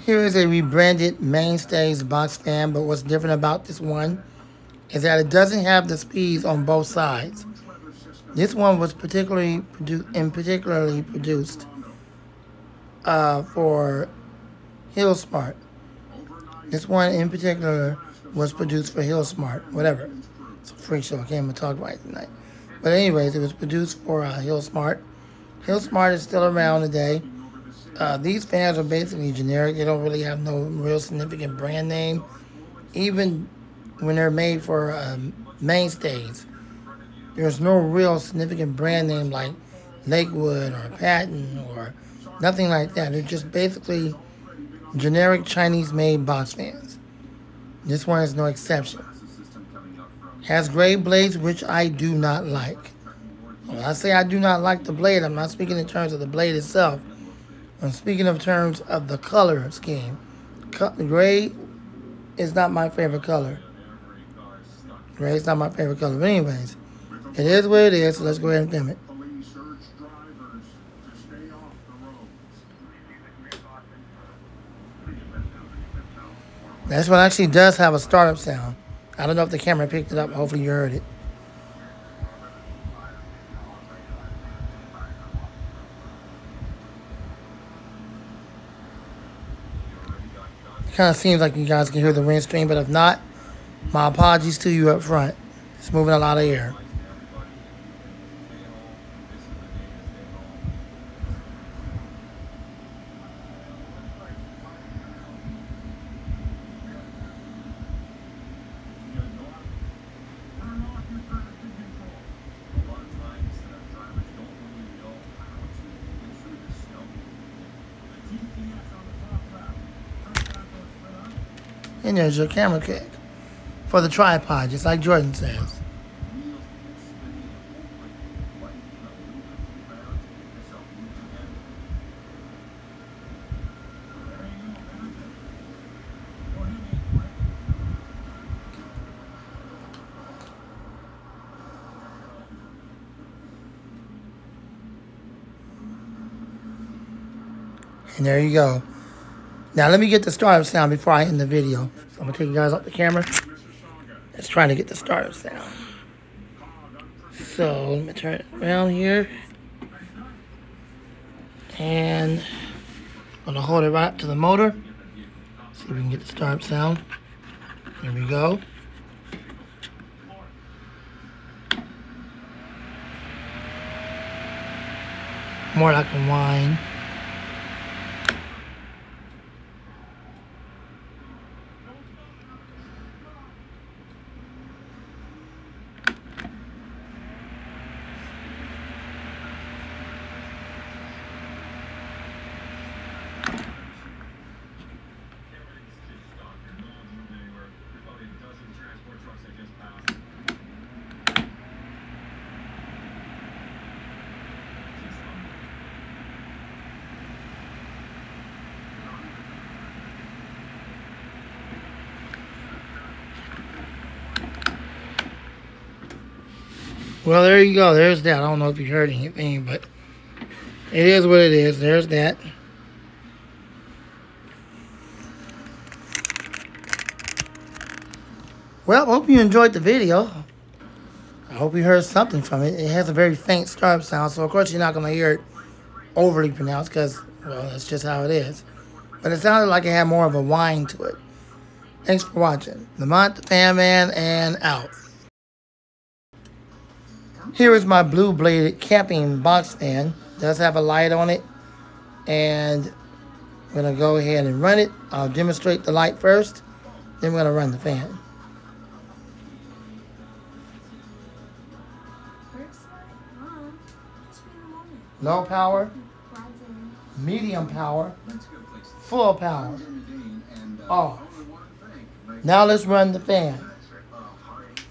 Here is a rebranded Mainstays box fan, but what's different about this one is that it doesn't have the speeds on both sides. This one was particularly produced for Hill Smart. This one in particular was produced for Hill Smart, whatever. It's a freak show. I can't even talk right tonight. But anyways, it was produced for Hill Smart. Hill Smart is still around today. These fans are basically generic. They don't really have no real significant brand name. Even when they're made for Mainstays, there's no real significant brand name like Lakewood or Patton or nothing like that. They're just basically generic Chinese-made box fans. This one is no exception. Has gray blades, which I do not like. When I say I do not like the blade, I'm not speaking in terms of the blade itself. I'm speaking in terms of the color scheme. Gray is not my favorite color. Gray is not my favorite color. But anyways, it is what it is, so let's go ahead and film it. This one actually does have a startup sound. I don't know if the camera picked it up. Hopefully you heard it. It kind of seems like you guys can hear the wind stream, but if not, my apologies to you up front. It's moving a lot of air. And there's your camera kick for the tripod, just like Jordan says. And there you go. Now let me get the startup sound before I end the video. So I'm gonna take you guys off the camera. Let's try to get the startup sound. So let me turn it around here. And I'm gonna hold it right up to the motor. See if we can get the startup sound. There we go. More like a whine. Well, there you go. There's that. I don't know if you heard anything, but it is what it is. There's that. Well, I hope you enjoyed the video. I hope you heard something from it. It has a very faint startup sound, so of course you're not going to hear it overly pronounced because, well, that's just how it is. But it sounded like it had more of a whine to it. Thanks for watching. Lamont the Fan Man, and out. Here is my blue-bladed camping box fan. It does have a light on it. And we're going to go ahead and run it. I'll demonstrate the light first. Then we're going to run the fan. Low power, medium power, full power, off. Now let's run the fan.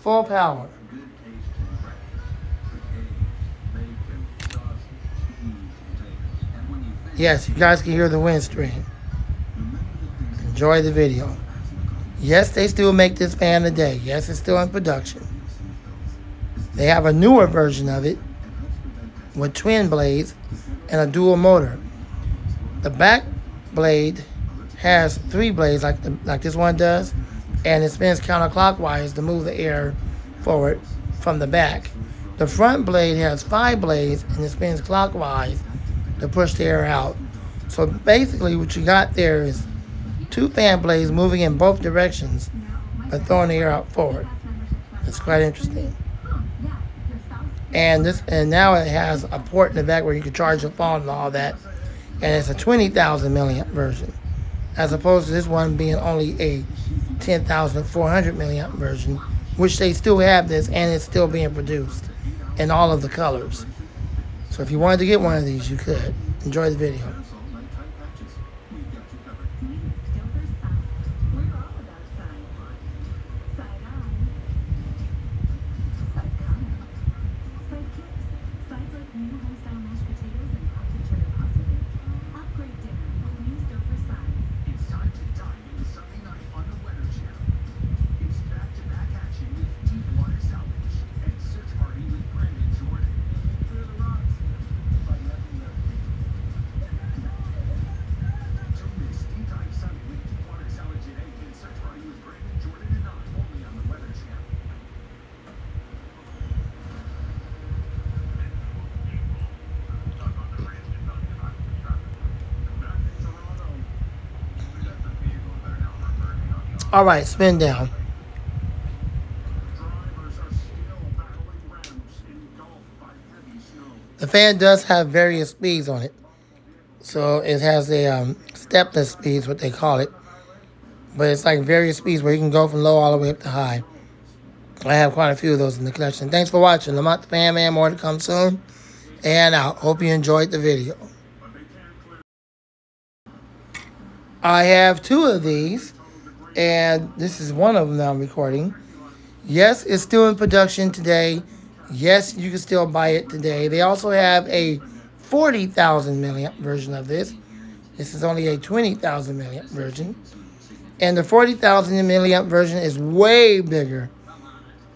Full power. Yes, you guys can hear the wind stream. Enjoy the video. Yes, they still make this fan today. Yes, it's still in production. They have a newer version of it with twin blades and a dual motor. The back blade has 3 blades like this one does, and it spins counterclockwise to move the air forward from the back. The front blade has 5 blades, and it spins clockwise to push the air out. So basically what you got there is 2 fan blades moving in both directions, but throwing the air out forward. It's quite interesting. And now it has a port in the back where you can charge your phone and all that. And it's a 20,000 milliamp version, as opposed to this one being only a 10,400 milliamp version, which they still have this, and it's still being produced in all of the colors. So if you wanted to get one of these, you could. Enjoy the video. All right, spin down. The fan does have various speeds on it. So it has a stepless speeds, what they call it. But it's like various speeds where you can go from low all the way up to high. I have quite a few of those in the collection. Thanks for watching. I'm out the Fan Man. More to come soon. And I hope you enjoyed the video. I have 2 of these. And this is one of them that I'm recording. Yes, it's still in production today. Yes, you can still buy it today. They also have a 40,000 milliamp version of this. This is only a 20,000 milliamp version. And the 40,000 milliamp version is way bigger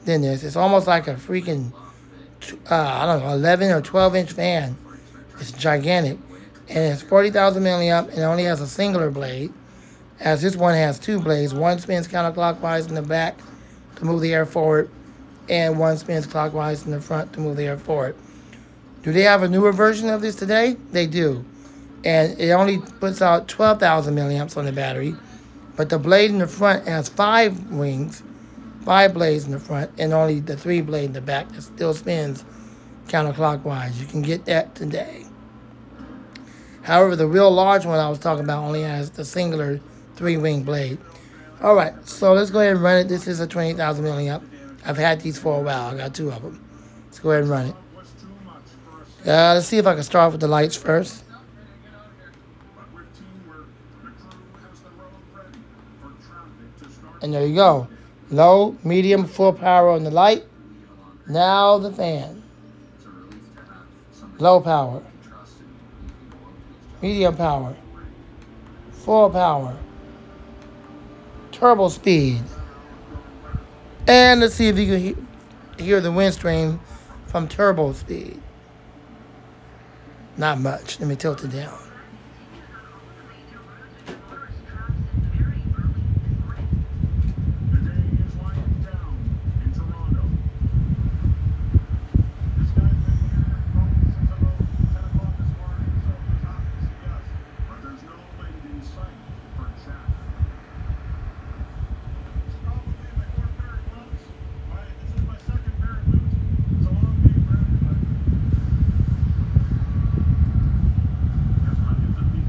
than this. It's almost like a freaking, I don't know, 11 or 12 inch fan. It's gigantic. And it's 40,000 milliamp, and it only has a singular blade, as this one has 2 blades. One spins counterclockwise in the back to move the air forward, and one spins clockwise in the front to move the air forward. Do they have a newer version of this today? They do. And it only puts out 12,000 milliamps on the battery, but the blade in the front has 5 wings, 5 blades in the front, and only the 3 blade in the back that still spins counterclockwise. You can get that today. However, the real large one I was talking about only has the singular 3-wing blade. All right, so let's go ahead and run it. This is a 20,000 milliamp. I've had these for a while. I got 2 of them. Let's go ahead and run it. Let's see if I can start with the lights first. And there you go. Low, medium, full power on the light. Now the fan. Low power. Medium power. Full power. Turbo speed. And let's see if you can hear the wind stream from turbo speed. Not much. Let me tilt it down.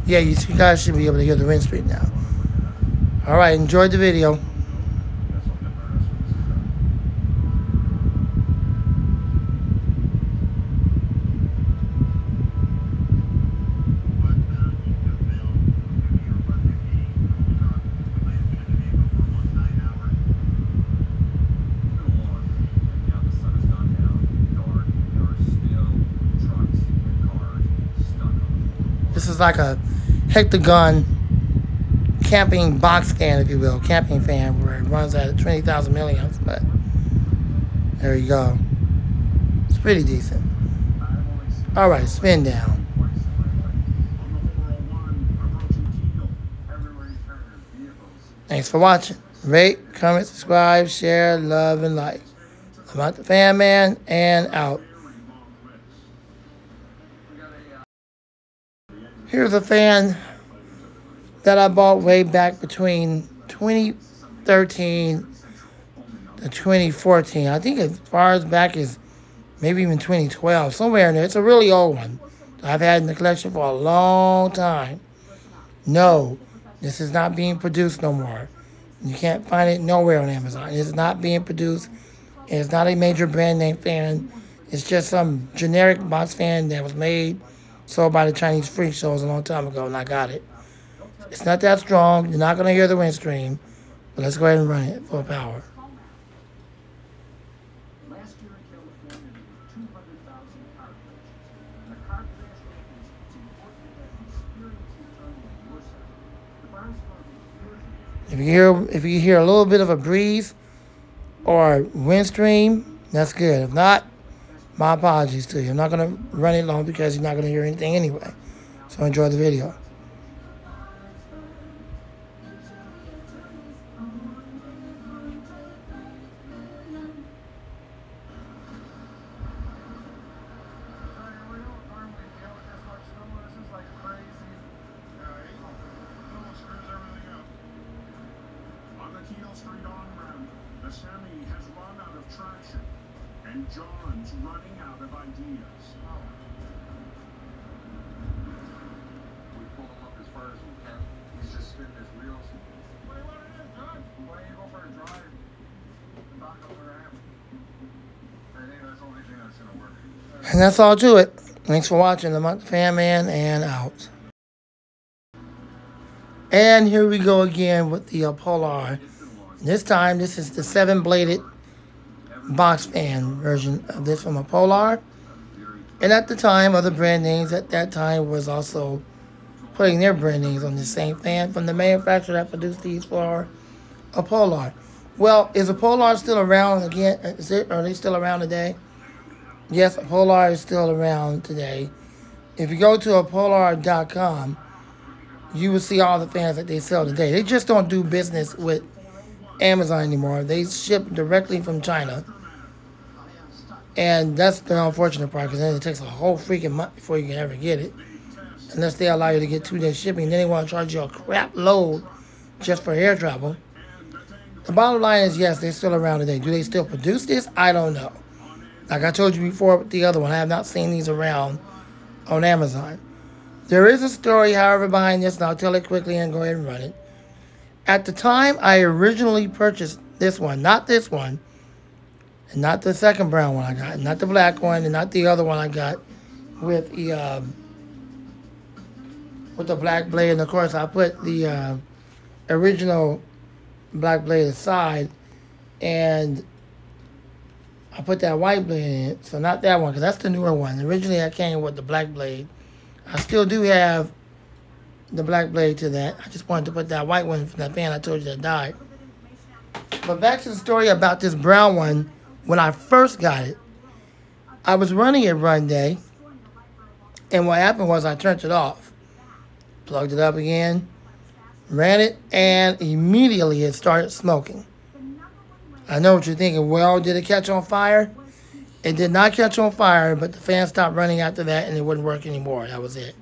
Yeah, you guys should be able to hear the wind stream now. All right, enjoyed the video. This is like a hectagon camping box fan, if you will, camping fan, where it runs at 20,000 milliamps, but there you go. It's pretty decent. All right, spin down. Thanks for watching. Rate, comment, subscribe, share, love, and like. I'm out the Fan Man and out. Here's a fan that I bought way back between 2013 to 2014. I think as far as back as maybe even 2012, somewhere in there. It's a really old one I've had in the collection for a long time. No, this is not being produced no more. You can't find it nowhere on Amazon. It's not being produced. It's not a major brand name fan. It's just some generic box fan that was made, sold by the Chinese freak shows a long time ago, and I got it. It's not that strong. You're not going to hear the wind stream. But let's go ahead and run it full power. If you hear a little bit of a breeze or wind stream, that's good. If not, my apologies to you. I'm not going to run it long because you're not going to hear anything anyway. So enjoy the video. The Semi has run out of traction, and John's running out of ideas. We pull him up as far as we can. He's just spinning his wheels. What do you want to do, John? Why don't you go for a drive? Knock over the ramp. I think that's the only thing that's going to work. And that's all to it. Thanks for watching. I'm out the Fan Man and out. And here we go again with the Polar. This time, this is the 7-bladed box fan version of this from a Polar. And at the time, other brand names at that time was also putting their brand names on the same fan from the manufacturer that produced these for a Polar. Well, is a Polar still around again? Are they still around today? Yes, a Polar is still around today. If you go to Polar.com, you will see all the fans that they sell today. They just don't do business with Amazon anymore. They ship directly from China. And that's the unfortunate part, because then it takes a whole freaking month before you can ever get it. Unless they allow you to get 2-day shipping. Then they want to charge you a crap load just for air travel. The bottom line is, yes, they're still around today. Do they still produce this? I don't know. Like I told you before with the other one, I have not seen these around on Amazon. There is a story, however, behind this, and I'll tell it quickly and go ahead and run it. At the time, I originally purchased this one, not this one, and not the second brown one I got, not the black one, and not the other one I got with the black blade. And of course, I put the original black blade aside, and I put that white blade in it. So not that one, because that's the newer one. Originally, I came with the black blade. I still do have the black blade to that. I just wanted to put that white one from that fan I told you that died. But back to the story about this brown one. When I first got it, I was running it one day, and what happened was I turned it off, plugged it up again, ran it, and immediately it started smoking. I know what you're thinking. Well, did it catch on fire? It did not catch on fire, but the fan stopped running after that, and it wouldn't work anymore. That was it.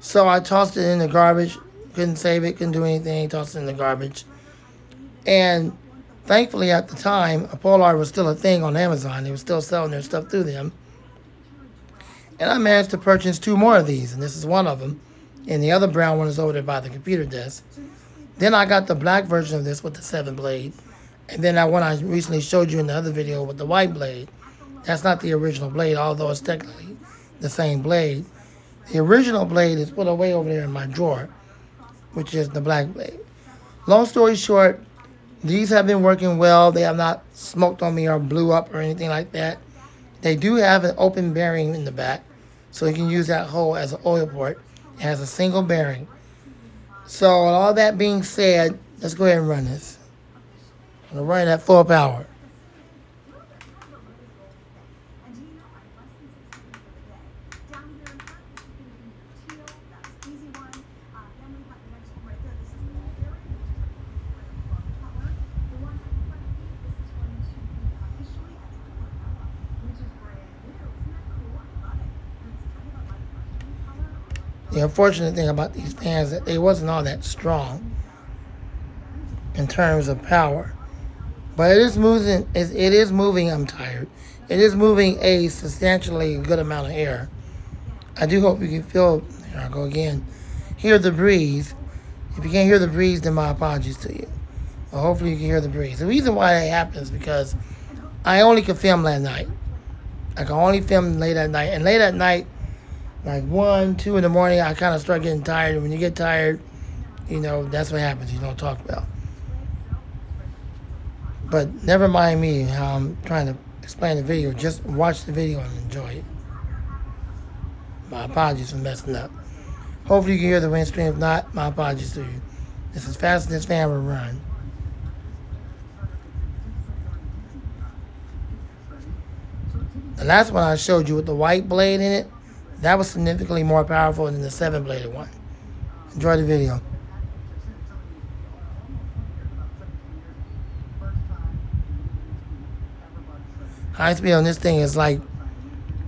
So I tossed it in the garbage. Couldn't save it, couldn't do anything. Tossed it in the garbage. And thankfully, at the time, a Polar was still a thing on Amazon. They were still selling their stuff through them. And I managed to purchase 2 more of these, and this is one of them. And the other brown one is over there by the computer desk. Then I got the black version of this with the 7-blade. And then that one I recently showed you in the other video with the white blade. That's not the original blade, although it's technically the same blade. The original blade is put away over there in my drawer, which is the black blade. Long story short, these have been working well. They have not smoked on me or blew up or anything like that. They do have an open bearing in the back, so you can use that hole as an oil port. It has a single bearing. So with all that being said, let's go ahead and run this. I'm going to run it at full power. The unfortunate thing about these fans is that they wasn't all that strong in terms of power. But it is moving. It is moving. I'm tired. It is moving a substantially good amount of air. I do hope you can feel. Here I go again. Hear the breeze. If you can't hear the breeze, then my apologies to you. But hopefully you can hear the breeze. The reason why that happens is because I only could film at night. I can only film late at night. And late at night, like 1, 2 in the morning, I kind of start getting tired. And when you get tired, you know, that's what happens. You don't talk about. But never mind me how I'm trying to explain the video. Just watch the video and enjoy it. My apologies for messing up. Hopefully you can hear the wind stream. If not, my apologies to you. This is fast as this fan will run. The last one I showed you with the white blade in it, that was significantly more powerful than the 7-bladed one. Enjoy the video. High speed on this thing is like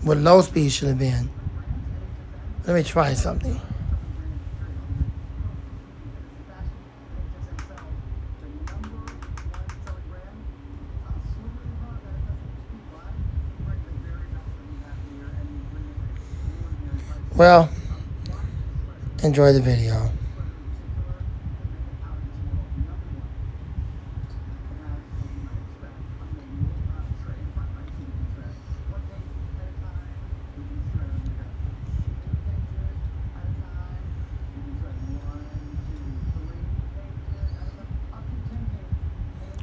what low speed should have been. Let me try something. Well, enjoy the video.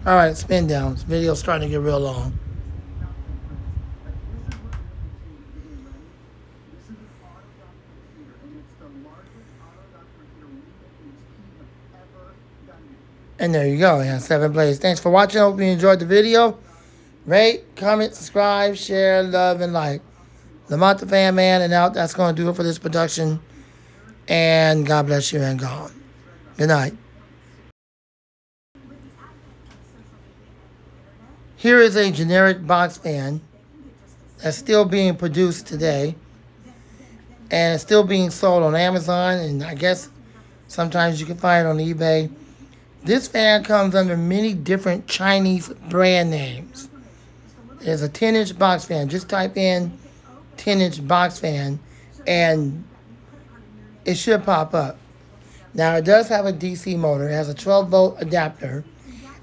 All right, spin down. This video's starting to get real long. And there you go. It has 7 blades. Thanks for watching. I hope you enjoyed the video. Rate, comment, subscribe, share, love, and like. Lamont the Fan Man and out. That's going to do it for this production. And God bless you and gone. Good night. Here is a generic box fan that's still being produced today. And it's still being sold on Amazon. And I guess sometimes you can find it on eBay. This fan comes under many different Chinese brand names. There's a 10-inch box fan. Just type in 10-inch box fan and it should pop up. Now, it does have a DC motor. It has a 12-volt adapter.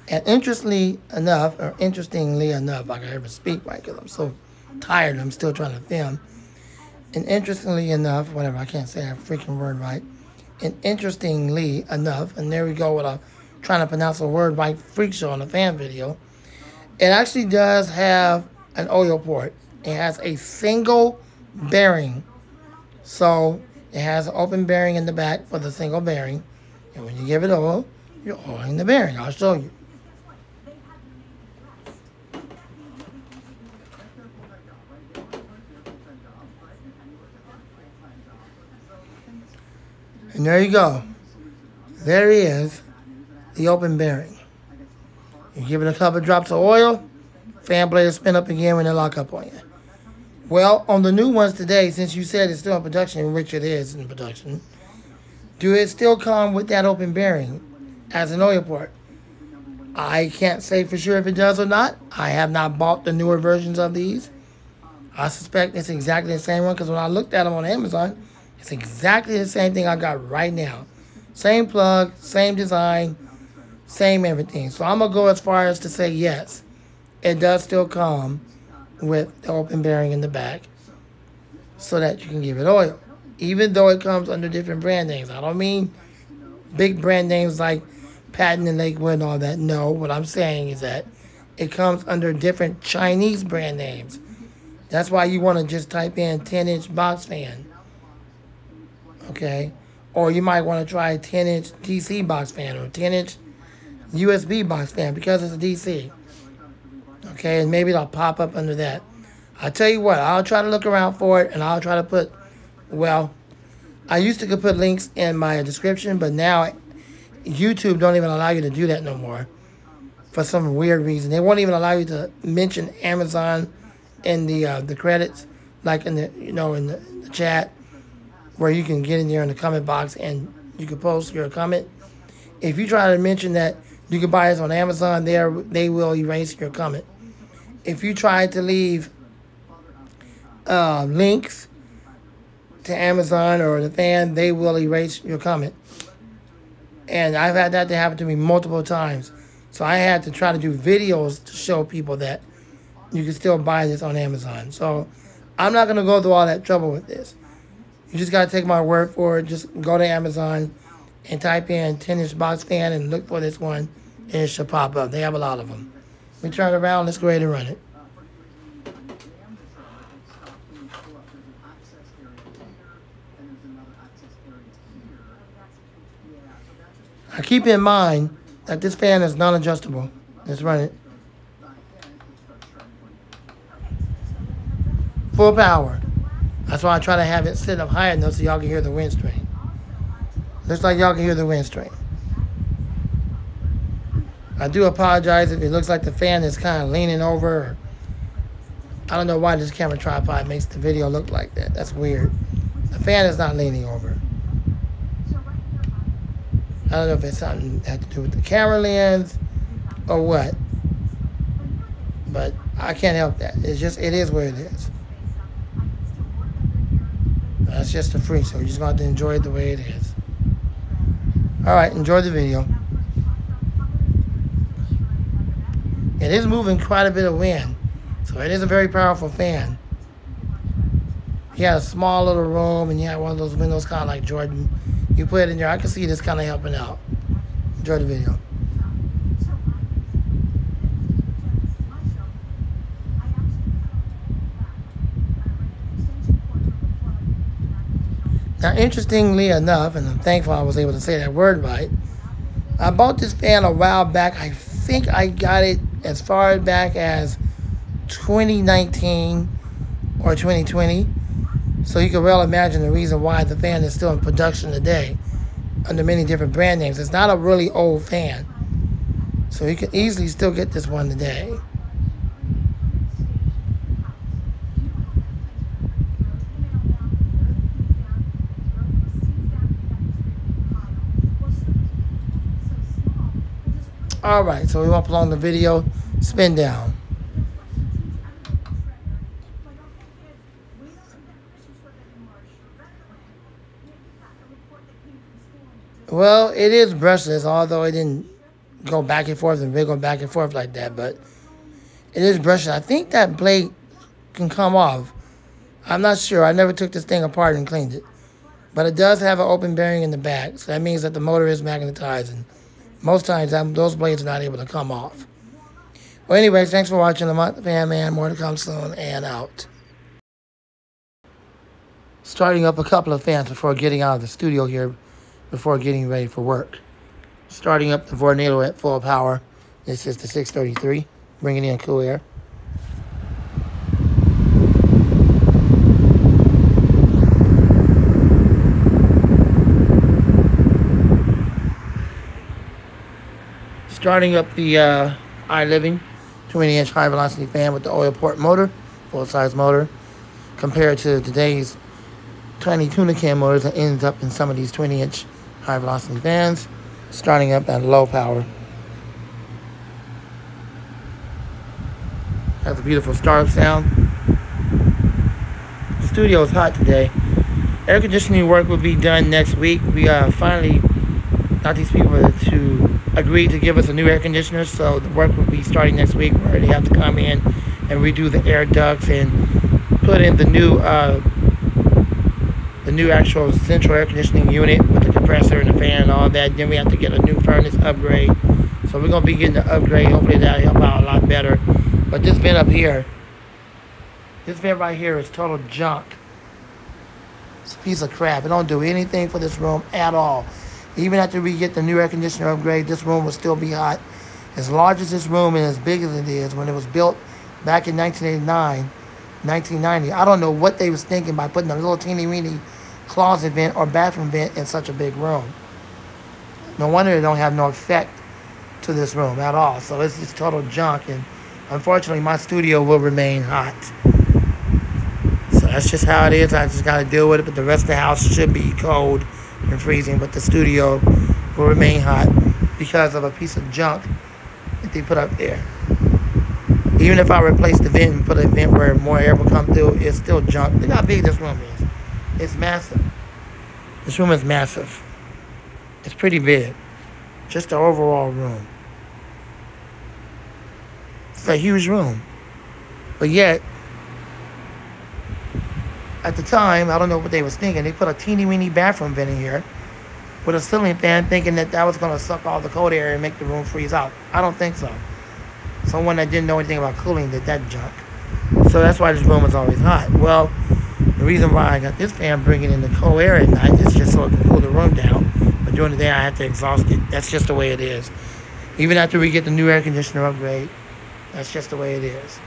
And interestingly enough, I can ever speak right because I'm so tired. I'm still trying to film. And interestingly enough, whatever, I can't say that freaking word right. And interestingly enough, and there we go with a trying to pronounce a word right freak show on a fan video. It actually does have an oil port. It has a single bearing. So it has an open bearing in the back for the single bearing. And when you give it oil, you're oiling the bearing. I'll show you. And there you go. There he is. The open bearing. You give it a couple of drops of oil, fan blade will spin up again when they lock up on you. Well, on the new ones today, since you said it's still in production, which it is in production, do it still come with that open bearing as an oil port? I can't say for sure if it does or not. I have not bought the newer versions of these. I suspect it's exactly the same one because when I looked at them on Amazon, it's exactly the same thing I got right now. Same plug, same design, same everything. So I'm going to go as far as to say yes, it does still come with the open bearing in the back so that you can give it oil. Even though it comes under different brand names. I don't mean big brand names like Patton and Lakewood and all that. No, what I'm saying is that it comes under different Chinese brand names. That's why you want to just type in 10-inch box fan. Okay? Or you might want to try a 10-inch DC box fan or 10-inch USB box fan because it's a DC. Okay, and maybe it'll pop up under that. I'll tell you what, I'll try to look around for it and I'll try to put, well, I used to could put links in my description, but now YouTube don't even allow you to do that no more for some weird reason. They won't even allow you to mention Amazon in the credits, like in the, in the chat. where you can get in there in the comment box and you can post your comment. If you try to mention that you can buy this on Amazon, they will erase your comment. If you try to leave links to Amazon or the fan, they will erase your comment. And I've had that to happen to me multiple times. So I had to try to do videos to show people that you can still buy this on Amazon. So I'm not going to go through all that trouble with this. You just got to take my word for it. Just go to Amazon and type in 10-inch box fan and look for this one, and it should pop up. They have a lot of them. We turn it around. Let's go ahead and run it. Now keep in mind that this fan is non-adjustable. Let's run it. Full power. That's why I try to have it sit up high enough so y'all can hear the wind strain. Looks like y'all can hear the wind strain. I do apologize if it looks like the fan is kind of leaning over. I don't know why this camera tripod makes the video look like that. That's weird. The fan is not leaning over. I don't know if it's something that had to do with the camera lens or what. But I can't help that. It is what it is. That's just a freak, so you're just going to have to enjoy it the way it is. Alright, enjoy the video. It is moving quite a bit of wind, so it is a very powerful fan. You got a small little room, and you have one of those windows kind of like Jordan. You put it in there. I can see this kind of helping out. Enjoy the video. Now, interestingly enough, and I'm thankful I was able to say that word right, I bought this fan a while back. I think I got it as far back as 2019 or 2020. So you can well imagine the reason why the fan is still in production today under many different brand names. It's not a really old fan. So you can easily still get this one today. Alright, so we won't prolong the video. Spin down. Well, it is brushless, although it didn't go back and forth and wiggle back and forth like that, but it is brushless. I think that blade can come off. I'm not sure. I never took this thing apart and cleaned it. But it does have an open bearing in the back, so that means that the motor is magnetized, and most times those blades are not able to come off. Well, anyways, thanks for watching. I'm the Fan Man. More to come soon, and out. Starting up a couple of fans before getting out of the studio here, before getting ready for work. Starting up the Vornado at full power. This is the 633, bringing in cool air. Starting up the iLiving 20-inch high-velocity fan with the oil port motor, full-size motor, compared to today's tiny tuna can motors that ends up in some of these 20-inch high-velocity fans, starting up at low power. Has a beautiful startup sound. The studio is hot today. Air conditioning work will be done next week. We finally got these people to agree to give us a new air conditioner, so the work will be starting next week, where they have to come in and redo the air ducts and put in the new actual central air conditioning unit with the compressor and the fan and all that. Then we have to get a new furnace upgrade. So we're going to be getting the upgrade. Hopefully that'll help out a lot better. But this vent up here, this vent right here is total junk. It's a piece of crap. It don't do anything for this room at all. Even after we get the new air conditioner upgrade, this room will still be hot. As large as this room and as big as it is, when it was built back in 1989, 1990, I don't know what they was thinking by putting a little teeny-weeny closet vent or bathroom vent in such a big room. No wonder it don't have no effect to this room at all. So it's just total junk, and unfortunately my studio will remain hot. So that's just how it is. I just got to deal with it. But the rest of the house should be cold and freezing. But the studio will remain hot because of a piece of junk that they put up there. Even if I replace the vent and put a vent where more air will come through, it's still junk. Look how big this room is. It's massive. This room is massive. It's pretty big. Just the overall room. It's a huge room. But yet, at the time, I don't know what they was thinking. They put a teeny weeny bathroom vent in here with a ceiling fan, thinking that was going to suck all the cold air and make the room freeze out. I don't think so. Someone that didn't know anything about cooling did that junk. So that's why this room is always hot. Well, the reason why I got this fan bringing in the cold air at night is just so it can cool the room down. But during the day, I have to exhaust it. That's just the way it is. Even after we get the new air conditioner upgrade, that's just the way it is.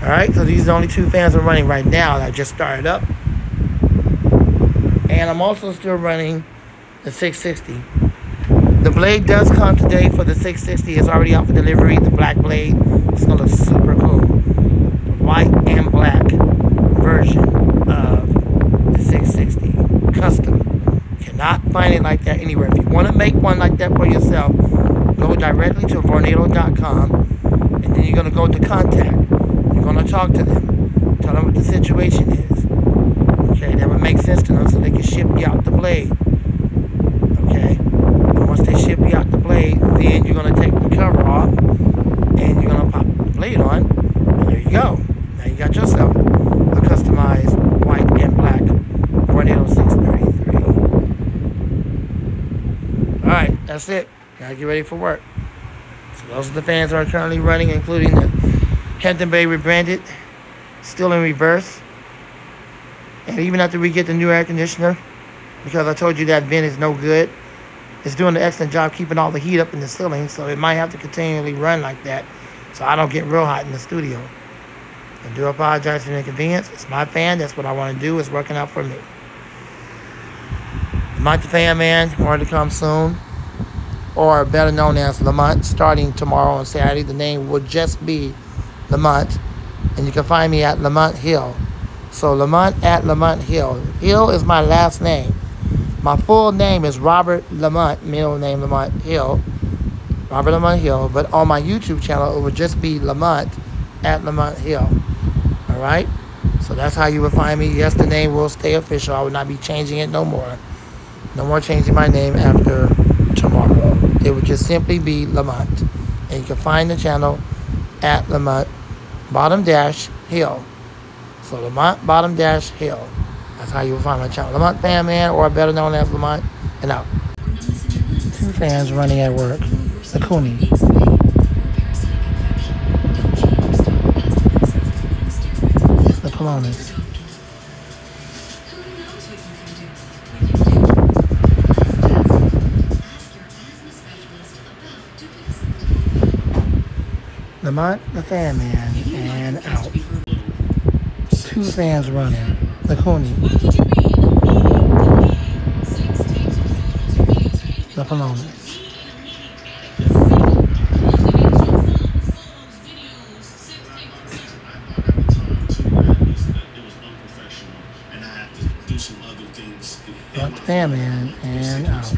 All right, so these are the only 2 fans I'm running right now that I just started up. And I'm also still running the 660. The blade does come today for the 660. It's already out for delivery. The black blade. It's going to look super cool. White and black version of the 660. Custom. Cannot find it like that anywhere. If you want to make one like that for yourself, go directly to vornado.com. And then you're going to go to contact. You're going to talk to them. Tell them what the situation is. Okay, that would make sense to them so they can ship you out the blade. Okay? And once they ship you out the blade, then you're going to take the cover off and you're going to pop the blade on. And there you go. Now you got yourself a customized white and black Vornado 633. Alright, that's it. Gotta get ready for work. So those are the fans that are currently running, including the Hampton Bay rebranded, still in reverse. And even after we get the new air conditioner, because I told you that vent is no good, it's doing an excellent job keeping all the heat up in the ceiling, so it might have to continually run like that so I don't get real hot in the studio. I do apologize for the inconvenience. It's my fan. That's what I want to do. It's working out for me. Lamont the Fan Man, more to come soon. Or better known as Lamont, starting tomorrow on Saturday. The name will just be Lamont. And you can find me at Lamont Hill. So Lamont at Lamont Hill. Hill is my last name. My full name is Robert Lamont, middle name Lamont Hill. Robert Lamont Hill. But on my YouTube channel, it would just be Lamont at Lamont Hill. Alright? So that's how you will find me. Yes, the name will stay official. I will not be changing it no more. No more changing my name after tomorrow. It would just simply be Lamont. And you can find the channel at Lamont _Hill. So Lamont _Hill. That's how you will find my channel. Lamont Fan Man, or better known as Lamont, and out. 2 fans running at work. The Cooney. The Colonis. Lamont the Fan Man, and out. 2 fans running. The Cooney. The Colonis. Lamont the Fan Man, and out.